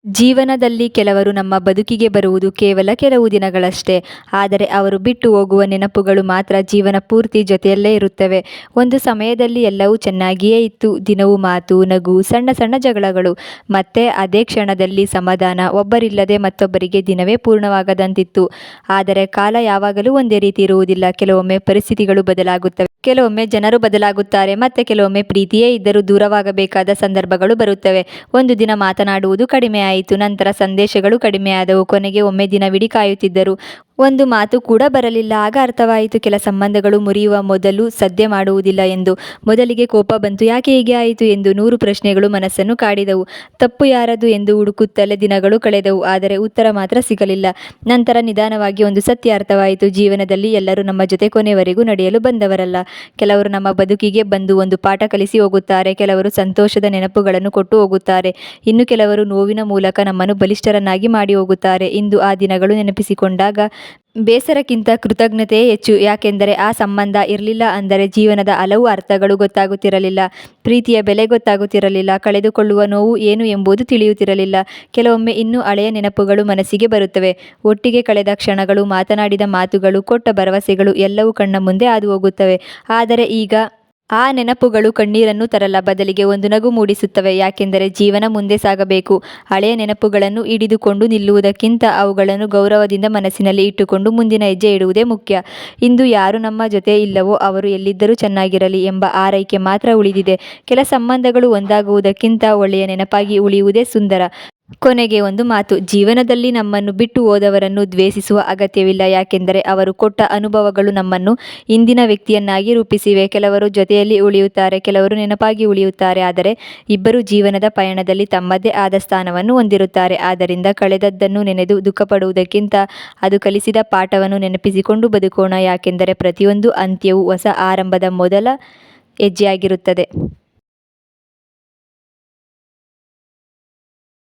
ಜೀವನದಲ್ಲಿ ಕೆಲವರು ನಮ್ಮ ಬದುಕಿಗೆ ಬರುವುದು ಕೇವಲ ಕೆಲವು ದಿನಗಳಷ್ಟೇ. ಆದರೆ ಅವರು ಬಿಟ್ಟು ಹೋಗುವ ನೆನಪುಗಳು ಮಾತ್ರ ಜೀವನ ಪೂರ್ತಿ ಜೊತೆಯಲ್ಲೇ ಇರುತ್ತವೆ. ಒಂದು ಸಮಯದಲ್ಲಿ ಎಲ್ಲವೂ ಚೆನ್ನಾಗಿಯೇ ಇತ್ತು. ದಿನವೂ ಮಾತು, ನಗು, ಸಣ್ಣ ಸಣ್ಣ ಜಗಳಗಳು. ಮತ್ತೆ ಅದೇ ಕ್ಷಣದಲ್ಲಿ ಸಮಾಧಾನ. ಒಬ್ಬರಿಲ್ಲದೆ ಮತ್ತೊಬ್ಬರಿಗೆ ದಿನವೇ ಪೂರ್ಣವಾಗದಂತಿತ್ತು. ಆದರೆ ಕಾಲ ಯಾವಾಗಲೂ ಒಂದೇ ರೀತಿ ಇರುವುದಿಲ್ಲ. ಕೆಲವೊಮ್ಮೆ ಪರಿಸ್ಥಿತಿಗಳು ಬದಲಾಗುತ್ತವೆ. ಕೆಲವೊಮ್ಮೆ ಜನರು ಬದಲಾಗುತ್ತಾರೆ. ಮತ್ತೆ ಕೆಲವೊಮ್ಮೆ ಪ್ರೀತಿಯೇ ಇದ್ದರೂ ದೂರವಾಗಬೇಕಾದ ಸಂದರ್ಭಗಳು ಬರುತ್ತವೆ. ಒಂದು ದಿನ ಮಾತನಾಡುವುದು ಕಡಿಮೆ ಆಯಿತು. ನಂತರ ಸಂದೇಶಗಳು ಕಡಿಮೆಯಾದವು. ಕೊನೆಗೆ ಒಮ್ಮೆ ದಿನವಿಡೀ ಕಾಯುತ್ತಿದ್ದರು. ಒಂದು ಮಾತು ಕೂಡ ಬರಲಿಲ್ಲ. ಆಗ ಅರ್ಥವಾಯಿತು ಕೆಲ ಸಂಬಂಧಗಳು ಮುರಿಯುವ ಮೊದಲು ಸದ್ದೆ ಮಾಡುವುದಿಲ್ಲ ಎಂದು. ಮೊದಲಿಗೆ ಕೋಪ ಬಂತು. ಯಾಕೆ ಹೀಗೆ ಆಯಿತು ಎಂದು 100 ಪ್ರಶ್ನೆಗಳು ಮನಸ್ಸನ್ನು ಕಾಡಿದವು. ತಪ್ಪು ಯಾರದು ಎಂದು ಹುಡುಕುತ್ತಲೇ ದಿನಗಳು ಕಳೆದವು. ಆದರೆ ಉತ್ತರ ಮಾತ್ರ ಸಿಗಲಿಲ್ಲ. ನಂತರ ನಿಧಾನವಾಗಿ ಒಂದು ಸತ್ಯ ಅರ್ಥವಾಯಿತು. ಜೀವನದಲ್ಲಿ ಎಲ್ಲರೂ ನಮ್ಮ ಜೊತೆ ಕೊನೆಯವರೆಗೂ ನಡೆಯಲು ಬಂದವರಲ್ಲ. ಕೆಲವರು ನಮ್ಮ ಬದುಕಿಗೆ ಬಂದು ಒಂದು ಪಾಠ ಕಲಿಸಿ ಹೋಗುತ್ತಾರೆ. ಕೆಲವರು ಸಂತೋಷದ ನೆನಪುಗಳನ್ನು ಕೊಟ್ಟು ಹೋಗುತ್ತಾರೆ. ಇನ್ನು ಕೆಲವರು ನೋವಿನ ಮೂಲಕ ನಮ್ಮನ್ನು ಬಲಿಷ್ಠರನ್ನಾಗಿ ಮಾಡಿ ಹೋಗುತ್ತಾರೆ. ಇಂದು ಆ ದಿನಗಳು ನೆನಪಿಸಿಕೊಂಡಾಗ ಬೇಸರಕ್ಕಿಂತ ಕೃತಜ್ಞತೆಯೇ ಹೆಚ್ಚು. ಯಾಕೆಂದರೆ ಆ ಸಂಬಂಧ ಇರಲಿಲ್ಲ ಅಂದರೆ ಜೀವನದ ಹಲವು ಅರ್ಥಗಳು ಗೊತ್ತಾಗುತ್ತಿರಲಿಲ್ಲ. ಪ್ರೀತಿಯ ಬೆಲೆ ಗೊತ್ತಾಗುತ್ತಿರಲಿಲ್ಲ. ಕಳೆದುಕೊಳ್ಳುವ ನೋವು ಏನು ಎಂಬುದು ತಿಳಿಯುತ್ತಿರಲಿಲ್ಲ. ಕೆಲವೊಮ್ಮೆ ಇನ್ನೂ ಹಳೆಯ ನೆನಪುಗಳು ಮನಸ್ಸಿಗೆ ಬರುತ್ತವೆ. ಒಟ್ಟಿಗೆ ಕಳೆದ ಕ್ಷಣಗಳು, ಮಾತನಾಡಿದ ಮಾತುಗಳು, ಕೊಟ್ಟ ಭರವಸೆಗಳು ಎಲ್ಲವೂ ಕಣ್ಣ ಮುಂದೆ ಹಾದು ಹೋಗುತ್ತವೆ. ಆದರೆ ಈಗ ಆ ನೆನಪುಗಳು ಕಣ್ಣೀರನ್ನು ತರಲ್ಲ. ಬದಲಿಗೆ ಒಂದು ನಗು ಮೂಡಿಸುತ್ತವೆ. ಯಾಕೆಂದರೆ ಜೀವನ ಮುಂದೆ ಸಾಗಬೇಕು. ಹಳೆಯ ನೆನಪುಗಳನ್ನು ಹಿಡಿದುಕೊಂಡು ನಿಲ್ಲುವುದಕ್ಕಿಂತ ಅವುಗಳನ್ನು ಗೌರವದಿಂದ ಮನಸ್ಸಿನಲ್ಲಿ ಇಟ್ಟುಕೊಂಡು ಮುಂದಿನ ಹೆಜ್ಜೆ ಇಡುವುದೇ ಮುಖ್ಯ. ಇಂದು ಯಾರು ನಮ್ಮ ಜೊತೆ ಇಲ್ಲವೋ ಅವರು ಎಲ್ಲಿದ್ದರೂ ಚೆನ್ನಾಗಿರಲಿ ಎಂಬ ಆರೈಕೆ ಮಾತ್ರ ಉಳಿದಿದೆ. ಕೆಲ ಸಂಬಂಧಗಳು ಒಂದಾಗುವುದಕ್ಕಿಂತ ಒಳ್ಳೆಯ ನೆನಪಾಗಿ ಉಳಿಯುವುದೇ ಸುಂದರ. ಕೊನೆಗೆ ಒಂದು ಮಾತು. ಜೀವನದಲ್ಲಿ ನಮ್ಮನ್ನು ಬಿಟ್ಟು ಹೋದವರನ್ನು ದ್ವೇಷಿಸುವ ಅಗತ್ಯವಿಲ್ಲ. ಯಾಕೆಂದರೆ ಅವರು ಕೊಟ್ಟ ಅನುಭವಗಳು ನಮ್ಮನ್ನು ಇಂದಿನ ವ್ಯಕ್ತಿಯನ್ನಾಗಿ ರೂಪಿಸಿವೆ. ಕೆಲವರು ಜೊತೆಯಲ್ಲಿ ಉಳಿಯುತ್ತಾರೆ, ಕೆಲವರು ನೆನಪಾಗಿ ಉಳಿಯುತ್ತಾರೆ. ಆದರೆ ಇಬ್ಬರು ಜೀವನದ ಪಯಣದಲ್ಲಿ ತಮ್ಮದೇ ಆದ ಸ್ಥಾನವನ್ನು ಹೊಂದಿರುತ್ತಾರೆ. ಆದ್ದರಿಂದ ಕಳೆದದ್ದನ್ನು ನೆನೆದು ದುಃಖಪಡುವುದಕ್ಕಿಂತ ಅದು ಕಲಿಸಿದ ಪಾಠವನ್ನು ನೆನಪಿಸಿಕೊಂಡು ಬದುಕೋಣ. ಯಾಕೆಂದರೆ ಪ್ರತಿಯೊಂದು ಅಂತ್ಯವೂ ಹೊಸ ಆರಂಭದ ಮೊದಲ ಹೆಜ್ಜೆಯಾಗಿರುತ್ತದೆ.